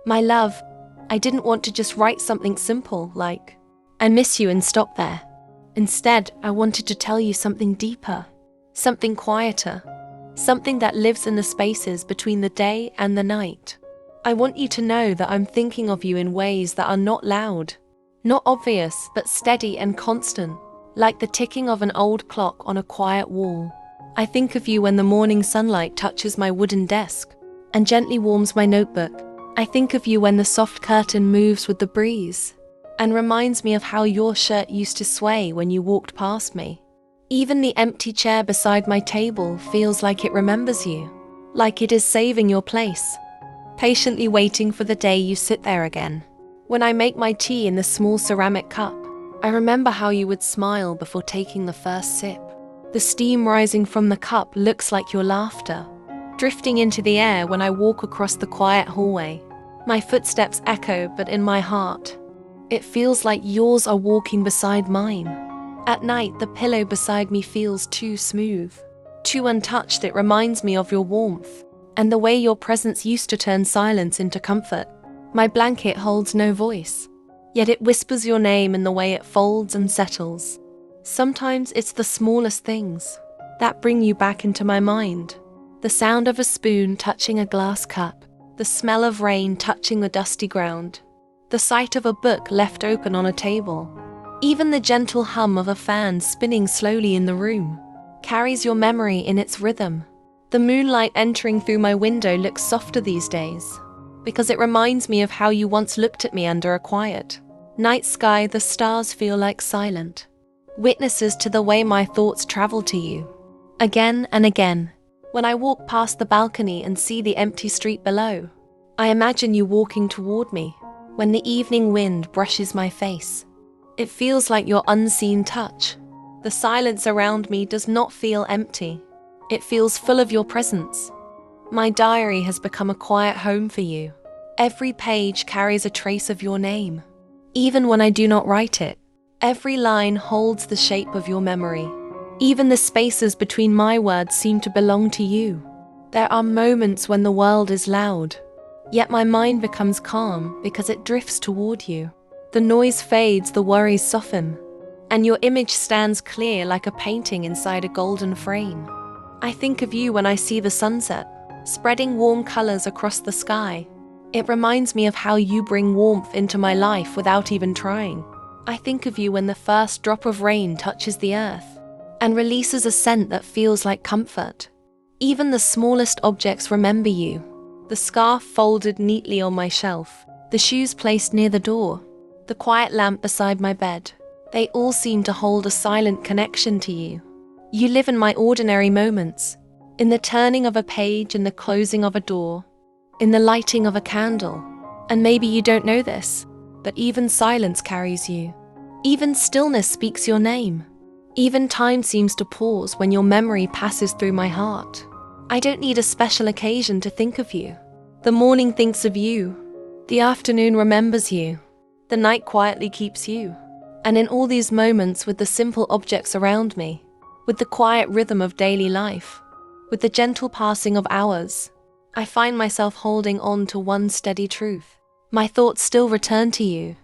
My love, I didn't want to just write something simple like, I miss you and stop there. Instead, I wanted to tell you something deeper, something quieter, something that lives in the spaces between the day and the night. I want you to know that I'm thinking of you in ways that are not loud, not obvious, but steady and constant, like the ticking of an old clock on a quiet wall. I think of you when the morning sunlight touches my wooden desk and gently warms my notebook. I think of you when the soft curtain moves with the breeze and reminds me of how your shirt used to sway when you walked past me. Even the empty chair beside my table feels like it remembers you, like it is saving your place, patiently waiting for the day you sit there again. When I make my tea in the small ceramic cup, I remember how you would smile before taking the first sip. The steam rising from the cup looks like your laughter, drifting into the air when I walk across the quiet hallway. My footsteps echo, but in my heart, it feels like yours are walking beside mine. At night, the pillow beside me feels too smooth, too untouched. It reminds me of your warmth and the way your presence used to turn silence into comfort. My blanket holds no voice, yet it whispers your name in the way it folds and settles. Sometimes it's the smallest things that bring you back into my mind. The sound of a spoon touching a glass cup, the smell of rain touching the dusty ground, the sight of a book left open on a table. Even the gentle hum of a fan spinning slowly in the room carries your memory in its rhythm. The moonlight entering through my window looks softer these days, because it reminds me of how you once looked at me under a quiet night sky. The stars feel like silent witnesses to the way my thoughts travel to you. Again and again, when I walk past the balcony and see the empty street below, I imagine you walking toward me. When the evening wind brushes my face, it feels like your unseen touch. The silence around me does not feel empty. It feels full of your presence. My diary has become a quiet home for you. Every page carries a trace of your name. Even when I do not write it, every line holds the shape of your memory. Even the spaces between my words seem to belong to you. There are moments when the world is loud, yet my mind becomes calm because it drifts toward you. The noise fades, the worries soften, and your image stands clear like a painting inside a golden frame. I think of you when I see the sunset, spreading warm colors across the sky. It reminds me of how you bring warmth into my life without even trying. I think of you when the first drop of rain touches the earth and releases a scent that feels like comfort. Even the smallest objects remember you. The scarf folded neatly on my shelf, the shoes placed near the door, the quiet lamp beside my bed. They all seem to hold a silent connection to you. You live in my ordinary moments, in the turning of a page, in the closing of a door, in the lighting of a candle. And maybe you don't know this, but even silence carries you. Even stillness speaks your name. Even time seems to pause when your memory passes through my heart. I don't need a special occasion to think of you. The morning thinks of you. The afternoon remembers you. The night quietly keeps you. And in all these moments, with the simple objects around me, with the quiet rhythm of daily life, with the gentle passing of hours, I find myself holding on to one steady truth. My thoughts still return to you.